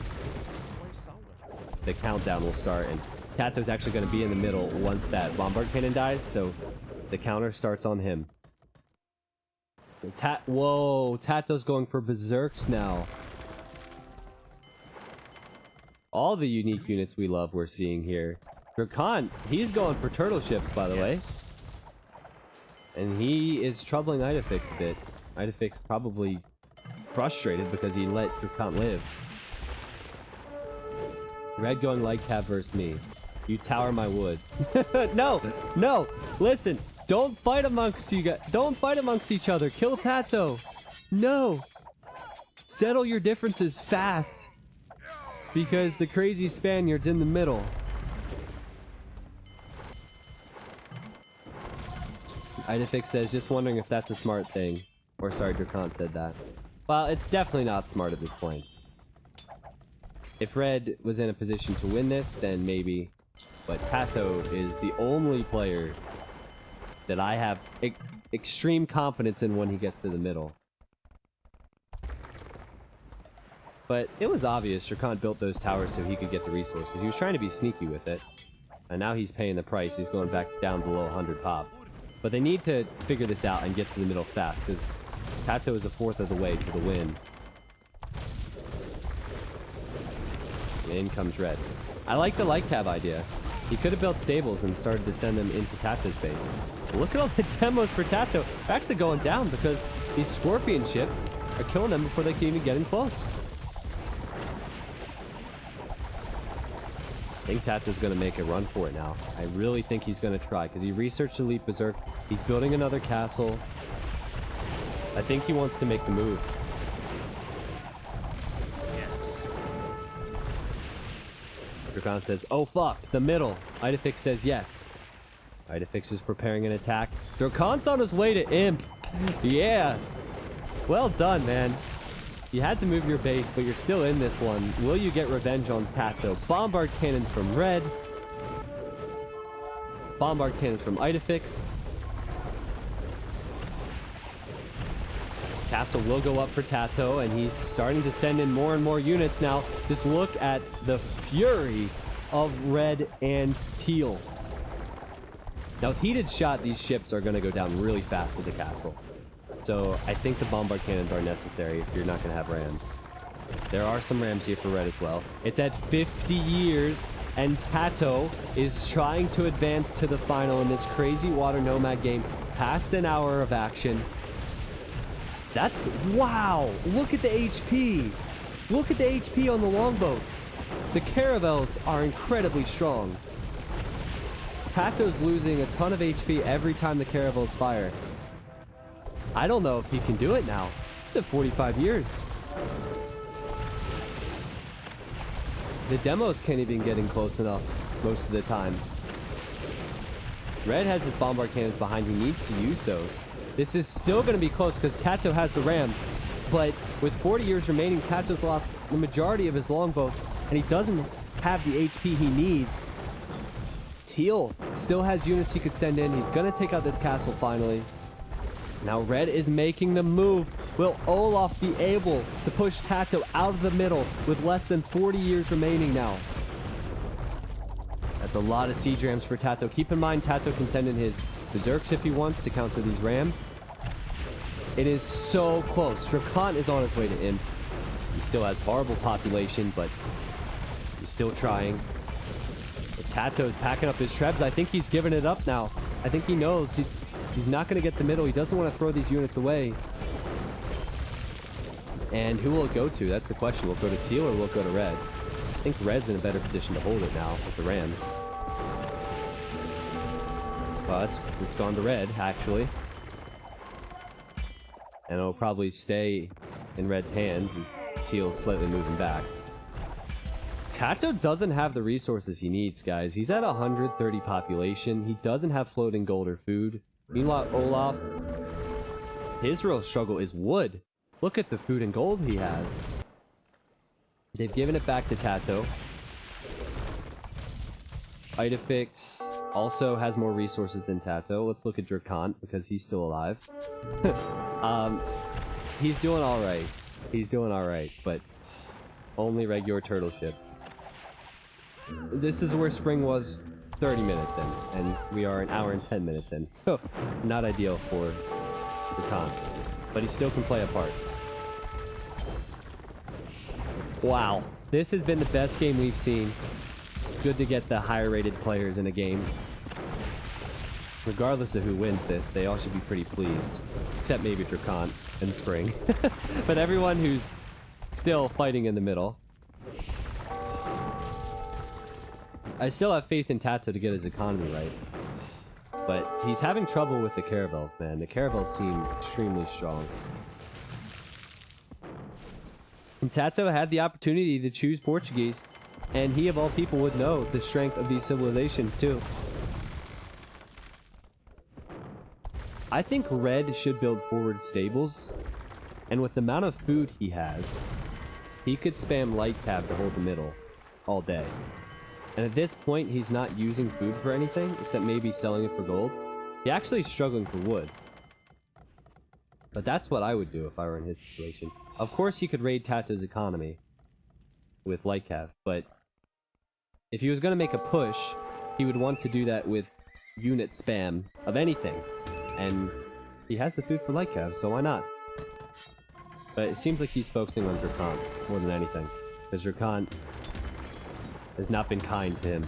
A: the countdown will start, and Tato's actually going to be in the middle once that bombard cannon dies, so the counter starts on him. Whoa, Tato's going for berserks now. All the unique units we love we're seeing here. Drakan, he's going for turtle ships, by the way. And he is troubling Idefix a bit. Idefix probably frustrated because he let Drakan live. Red going light cab versus me. You tower my wood. No! No! Listen! Don't fight amongst you guys. Don't fight amongst each other. Kill Tato. No! Settle your differences fast. Because the crazy Spaniard's in the middle. Idefix says, just wondering if that's a smart thing. Or sorry, Drakan said that. Well, it's definitely not smart at this point. If Red was in a position to win this, then maybe. But Tato is the only player that I have extreme confidence in when he gets to the middle. But it was obvious Drakan built those towers so he could get the resources. He was trying to be sneaky with it. And now he's paying the price. He's going back down below 100 pop. But they need to figure this out and get to the middle fast, because Tato is a fourth of the way to the win. And in comes Red. I like the light cab idea. He could have built stables and started to send them into Tato's base. But look at all the demos for Tato. They're actually going down because these scorpion ships are killing them before they can even get in close. I think Tato's going to make a run for it now. I really think he's going to try, because he researched Elite Berserk. He's building another castle. I think he wants to make the move.
B: Yes.
A: Drakan says, oh fuck, the middle. Idefix says yes. Idefix is preparing an attack. Drakan's on his way to Imp. Yeah. Well done, man. You had to move your base, but you're still in this one. Will you get revenge on Tato? Bombard cannons from Red. Bombard cannons from Idefix. Castle will go up for Tato, and he's starting to send in more and more units now. Just look at the fury of Red and Teal. Now, with heated shot, these ships are going to go down really fast to the castle. So I think the bombard cannons are necessary if you're not going to have rams. There are some rams here for Red as well. It's at 50 years, and Tato is trying to advance to the final in this crazy water nomad game. Past an hour of action. That's... wow! Look at the HP! Look at the HP on the longboats! The caravels are incredibly strong. Tato's losing a ton of HP every time the caravels fire. I don't know if he can do it now. It's at 45 years. The demos can't even get in close enough most of the time. Red has his bombard cannons behind. He needs to use those. This is still going to be close because Tato has the rams. But with 40 years remaining, Tato's lost the majority of his longboats, and he doesn't have the HP he needs. Teal still has units he could send in. He's going to take out this castle finally. Now Red is making the move. Will Olaf be able to push Tato out of the middle with less than 40 years remaining now? That's a lot of siege rams for Tato. Keep in mind, Tato can send in his berserks if he wants to counter these rams. It is so close. Drakan is on his way to Imp. He still has horrible population, but he's still trying. But Tato's packing up his trebs. I think he's giving it up now. I think he knows he's not going to get the middle. He doesn't want to throw these units away. And who will it go to? That's the question. Will it go to Teal or will it go to Red? I think Red's in a better position to hold it now with the rams. Well, it's gone to Red, actually. And it'll probably stay in Red's hands. Teal's slightly moving back. Tato doesn't have the resources he needs, guys. He's at 130 population. He doesn't have floating gold or food. Meanwhile, Olaf, his real struggle is wood. Look at the food and gold he has. They've given it back to Tato. Idefix also has more resources than Tato. Let's look at Drakant because he's still alive. He's doing alright. He's doing alright, but only regular turtle ship. This is where spring was 30 minutes in, and we are an hour and 10 minutes in, so not ideal for Drakant. But he still can play a part. Wow, this has been the best game we've seen. It's good to get the higher rated players in a game. Regardless of who wins this, they all should be pretty pleased. Except maybe Drakant and Spring. But everyone who's still fighting in the middle. I still have faith in Tato to get his economy right. But he's having trouble with the Caravels, man. The Caravels seem extremely strong. And Tato had the opportunity to choose Portuguese, and he of all people would know the strength of these civilizations too. I think Red should build forward stables, and with the amount of food he has, he could spam light tab to hold the middle all day. And at this point, he's not using food for anything, except maybe selling it for gold. He's actually struggling for wood. But that's what I would do if I were in his situation. Of course, he could raid Tato's economy with light cav, but if he was going to make a push, he would want to do that with unit spam of anything. And he has the food for light cav, so why not? But it seems like he's focusing on Drakant more than anything, because Drakant has not been kind to him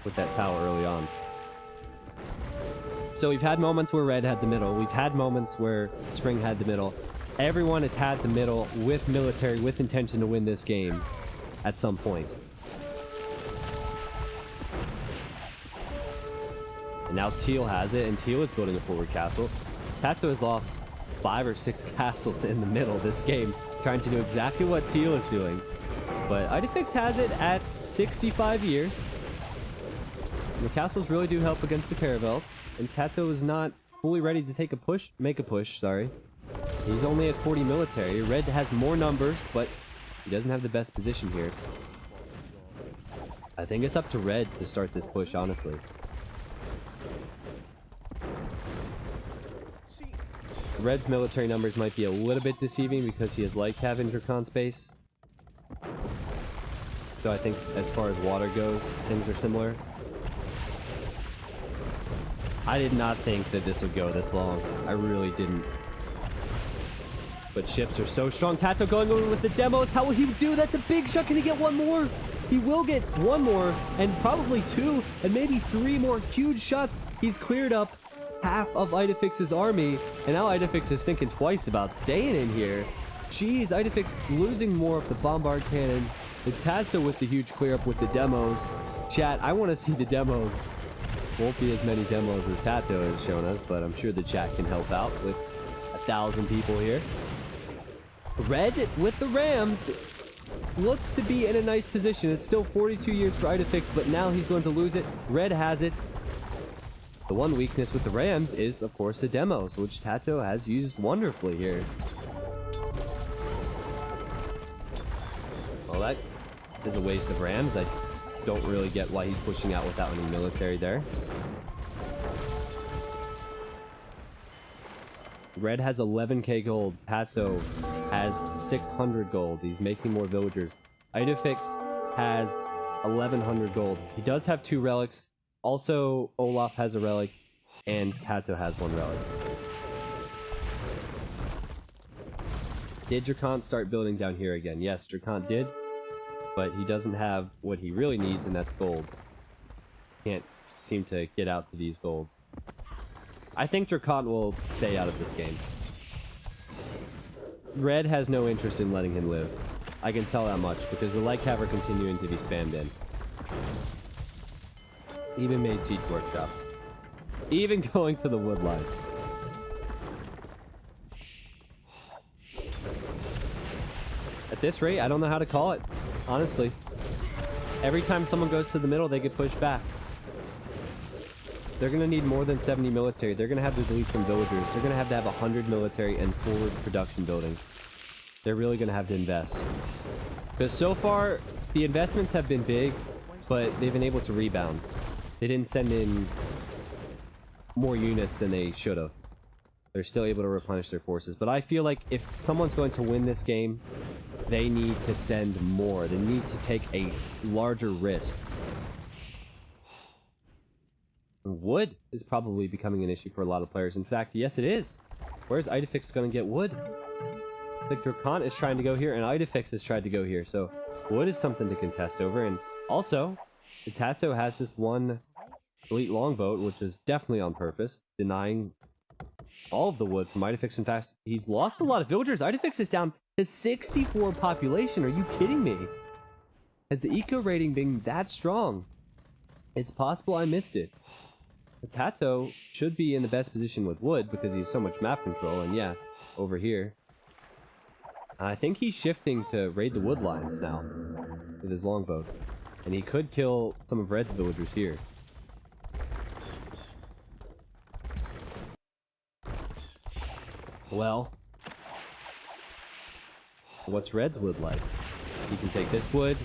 A: with that tower early on. So we've had moments where Red had the middle. We've had moments where Spring had the middle. Everyone has had the middle with military, with intention to win this game at some point. And now Teal has it, and Teal is building a forward castle. Tato has lost 5 or 6 castles in the middle of this game, trying to do exactly what Teal is doing. But Idefix has it at 65 years. And the castles really do help against the Caravels, and Tato is not fully ready to make a push, sorry. He's only at 40 military. Red has more numbers, but he doesn't have the best position here. I think it's up to Red to start this push, honestly. Red's military numbers might be a little bit deceiving because he has light cav in Drakant's base. So I think as far as water goes, things are similar. I did not think that this would go this long. I really didn't. But ships are so strong. Tato going over with the demos. How will he do? That's a big shot. Can he get one more? He will get one more, and probably 2, and maybe 3 more huge shots. He's cleared up half of Idefix's army, and now Idefix is thinking twice about staying in here. Jeez, Idefix losing more of the bombard cannons. It's Tato with the huge clear up with the demos. Chat, I want to see the demos. Won't be as many demos as Tato has shown us, but I'm sure the chat can help out with 1,000 people here. Red with the Rams looks to be in a nice position. It's still 42 years for Idefix, but now he's going to lose it. Red has it. The one weakness with the Rams is, of course, the demos, which Tato has used wonderfully here. Well, that is a waste of Rams. I don't really get why he's pushing out without any military there. Red has 11k gold. Tato has 600 gold. He's making more villagers. Idefix has 1100 gold. He does have 2 relics. Also, Olaf has a relic, and Tato has 1 relic. Did Drakant start building down here again? Yes, Drakant did, but he doesn't have what he really needs, and that's gold. Can't seem to get out to these golds. I think Drakant will stay out of this game. Red has no interest in letting him live. I can tell that much, because the light cav are continuing to be spammed in. Even made siege workshops. Even going to the woodline. At this rate, I don't know how to call it, honestly. Every time someone goes to the middle, they get pushed back. They're going to need more than 70 military. They're going to have to delete some villagers. They're going to have 100 military and forward production buildings. They're really going to have to invest. Because so far, the investments have been big, but they've been able to rebound. They didn't send in more units than they should have. They're still able to replenish their forces. But I feel like if someone's going to win this game, they need to send more. They need to take a larger risk. Wood is probably becoming an issue for a lot of players. In fact, yes, it is. Where's Idefix going to get wood? The Dracon is trying to go here, and Idefix has tried to go here. So wood is something to contest over. And also, the Tato has this one elite longboat, which is definitely on purpose, denying all of the wood from Idefix. In fact, he's lost a lot of villagers. Idefix is down to 64 population. Are you kidding me? Has the eco rating been that strong? It's possible I missed it. The Tato should be in the best position with wood because he has so much map control. And yeah, over here. I think he's shifting to raid the wood lines now with his longboats. And he could kill some of Red's villagers here. Well, what's Red's wood like? He can take this wood.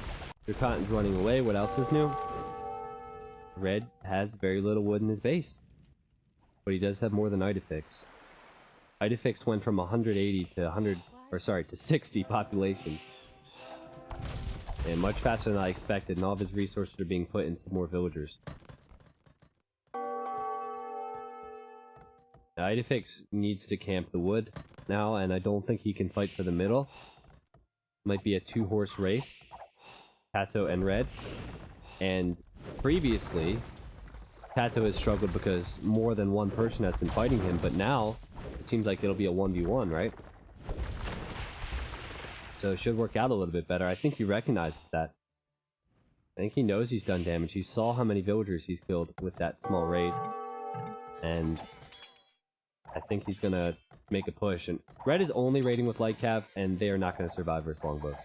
A: Your cotton's running away. What else is new? Red has very little wood in his base. But he does have more than Idefix. Idefix went from 180 to 60 population. And much faster than I expected, and all of his resources are being put into more villagers. Now, Idefix needs to camp the wood now, and I don't think he can fight for the middle. Might be a two-horse race. Tato and Red. And previously, Tato has struggled because more than one person has been fighting him, but now it seems like it'll be a 1v1, right? So it should work out a little bit better. I think he recognizes that. I think he knows he's done damage. He saw how many villagers he's killed with that small raid. And I think he's gonna make a push. And Red is only raiding with light cav, and they are not gonna survive versus longbow.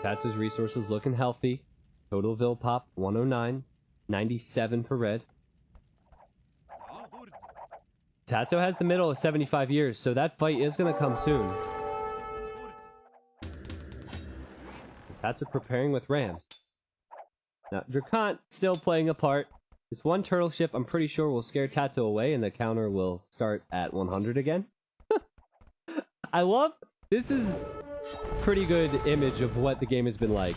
A: Tato's resources looking healthy. Total Vil pop 109. 97 for Red. Tato has the middle of 75 years, so that fight is going to come soon. Tato preparing with rams. Now, Dracon still playing a part. This one turtle ship, I'm pretty sure, will scare Tato away, and the counter will start at 100 again. I love... This is pretty good image of what the game has been like.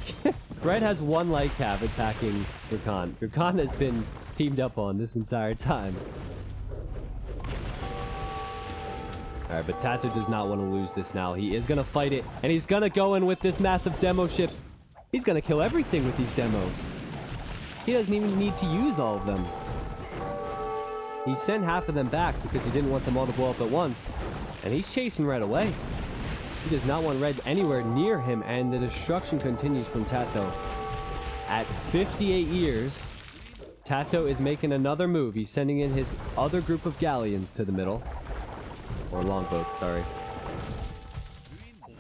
A: Red has one light cav attacking Dracon. Dracon has been teamed up on this entire time. Alright, but Tato does not want to lose this now. He is going to fight it, and he's going to go in with this massive demo ships. He's going to kill everything with these demos. He doesn't even need to use all of them. He sent half of them back because he didn't want them all to blow up at once. And he's chasing Red away. He does not want Red anywhere near him, and the destruction continues from Tato. At 58 years, Tato is making another move. He's sending in his other group of galleons to the middle. Or longboats, sorry.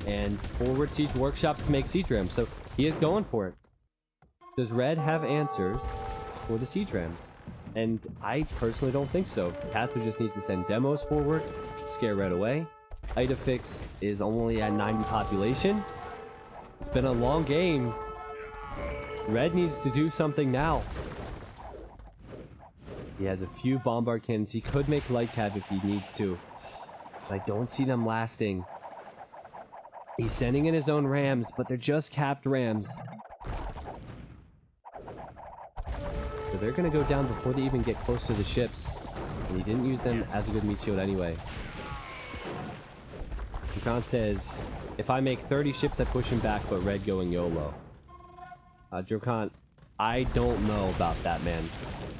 A: And forward siege workshops make siege rams, so he is going for it. Does Red have answers for the siege rams? And I personally don't think so. Tato just needs to send demos forward, scare Red away. Idefix is only at 90 population. It's been a long game. Red needs to do something now. He has a few bombard cannons. He could make light cav if he needs to. I don't see them lasting. He's sending in his own rams, but they're just capped rams. So they're going to go down before they even get close to the ships. And he didn't use them as a good meat shield anyway. Dracon says, if I make 30 ships, I push him back, but Red going YOLO. Dracon, I don't know about that, man.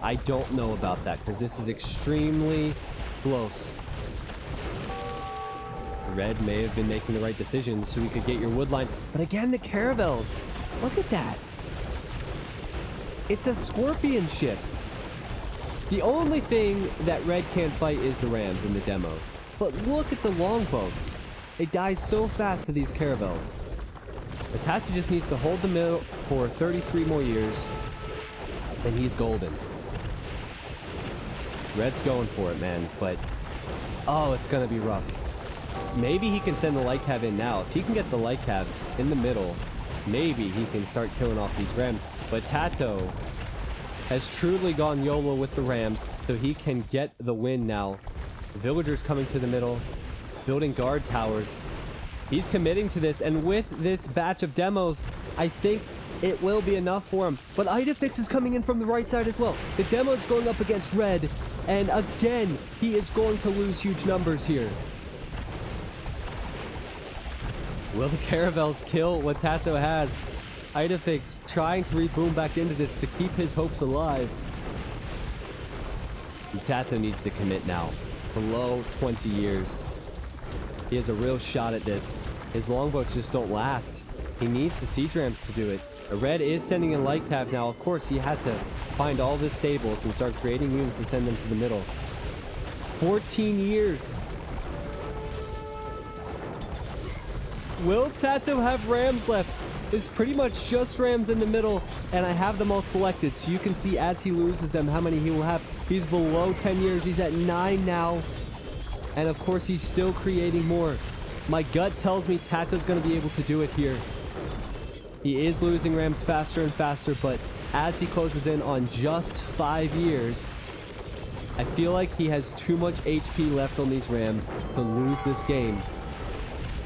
A: I don't know about that, because this is extremely close. Red may have been making the right decision so we could get your wood line. But again, the caravels. Look at that. It's a scorpion ship. The only thing that Red can't fight is the rams and the demos. But look at the longboats. It dies so fast to these caravels. Tatsu just needs to hold the middle for 33 more years, and he's golden. Red's going for it, man, but oh, it's gonna be rough. Maybe he can send the light cav in now. If he can get the light cav in the middle, maybe he can start killing off these rams. But Tato has truly gone YOLO with the rams, so he can get the win now. The villagers coming to the middle, building guard towers. He's committing to this, and with this batch of demos, I think it will be enough for him. But Idefix is coming in from the right side as well. The demo's going up against Red, and again, he is going to lose huge numbers here. Will the caravels kill what Tato has? Idefix trying to reboom back into this to keep his hopes alive. And Tato needs to commit now. Below 20 years. He has a real shot at this. His longboats just don't last. He needs the siege ramps to do it. The Red is sending in light cav now. Of course, he had to find all of his stables and start creating units to send them to the middle. 14 years. Will Tato have rams left? It's pretty much just rams in the middle, and I have them all selected, so you can see as he loses them how many he will have. He's below 10 years. He's at 9 now. And of course, he's still creating more. My gut tells me Tato's going to be able to do it here. He is losing rams faster and faster, but as he closes in on just 5 years, I feel like he has too much HP left on these rams to lose this game.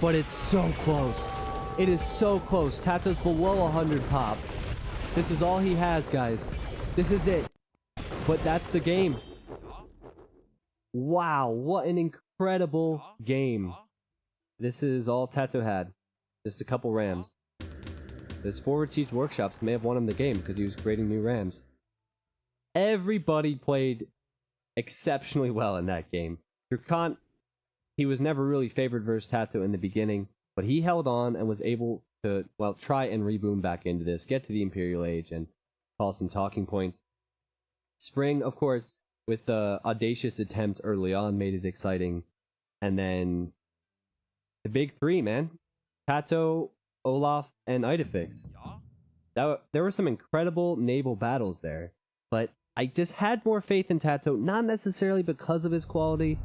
A: But it's so close. It is so close. Tato's below 100 pop. This is all he has, guys. This is it. But that's the game. Wow, what an incredible game. This is all Tato had. Just a couple rams. Those forward siege workshops may have won him the game because he was creating new rams. Everybody played exceptionally well in that game. Dracon, he was never really favored versus Tato in the beginning, but he held on and was able to, well, try and reboom back into this, get to the Imperial Age, and cause some talking points. Spring, of course, with the audacious attempt early on, made it exciting. And then the big three, man. Tato, Olaf, and Idefix. There were some incredible naval battles there, but I just had more faith in Tato, not necessarily because of his quality,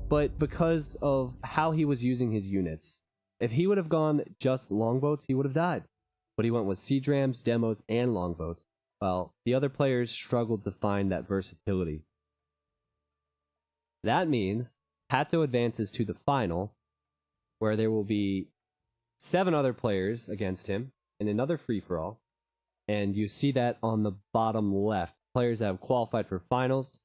A: but because of how he was using his units. If he would have gone just longboats, he would have died. But he went with siege rams, demos, and longboats, while the other players struggled to find that versatility. That means Tato advances to the final, where there will be 7 other players against him in another free-for-all. And you see that on the bottom left. Players that have qualified for finals: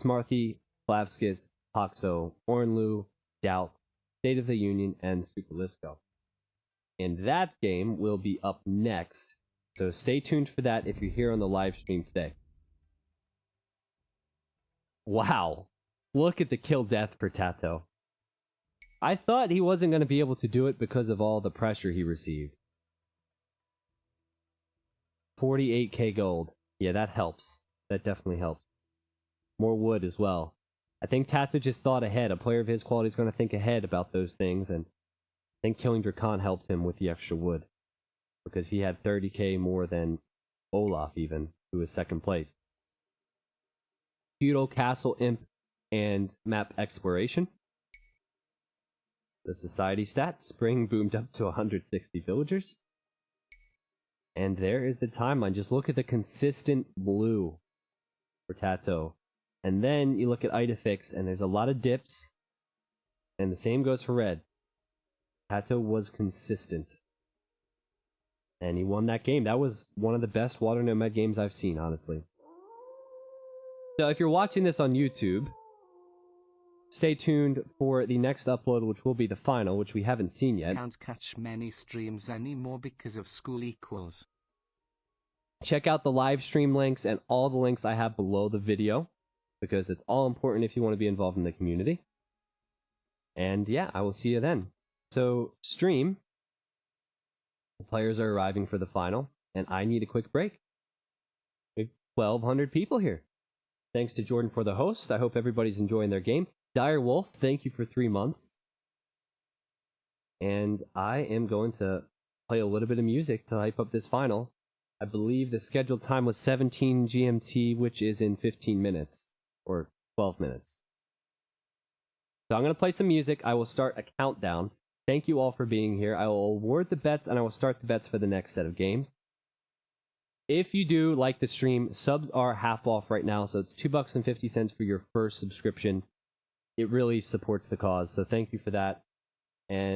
A: Smarthy, Plavskis, Hoxo, Ornlu, Doubt, State of the Union, and Superlisco. And that game will be up next, so stay tuned for that if you're here on the live stream today. Wow. Look at the kill death for Tato. I thought he wasn't going to be able to do it because of all the pressure he received. 48k gold. Yeah, that helps. That definitely helps. More wood as well. I think Tato just thought ahead. A player of his quality is going to think ahead about those things, and I think killing Dracon helped him with the extra wood, because he had 30k more than Olaf even, who was second place. Feudal Castle Imp and map exploration. The society stats: spring boomed up to 160 villagers. And there is the timeline. Just look at the consistent blue for Tato. And then you look at Idefix, and there's a lot of dips. And the same goes for Red. Tato was consistent. And he won that game. That was one of the best Water Nomad games I've seen, honestly. So if you're watching this on YouTube, stay tuned for the next upload, which will be the final, which we haven't seen yet.
B: Can't catch many streams anymore because of school equals.
A: Check out the live stream links and all the links I have below the video, because it's all important if you want to be involved in the community. And yeah, I will see you then. So, stream. The players are arriving for the final, and I need a quick break. We have 1,200 people here. Thanks to Jordan for the host. I hope everybody's enjoying their game. Dire Wolf, thank you for 3 months. And I am going to play a little bit of music to hype up this final. I believe the scheduled time was 17 GMT, which is in 15 minutes or 12 minutes. So I'm going to play some music. I will start a countdown. Thank you all for being here. I will award the bets and I will start the bets for the next set of games. If you do like the stream, subs are half off right now, so it's $2.50 for your first subscription. It really supports the cause, so thank you for that. And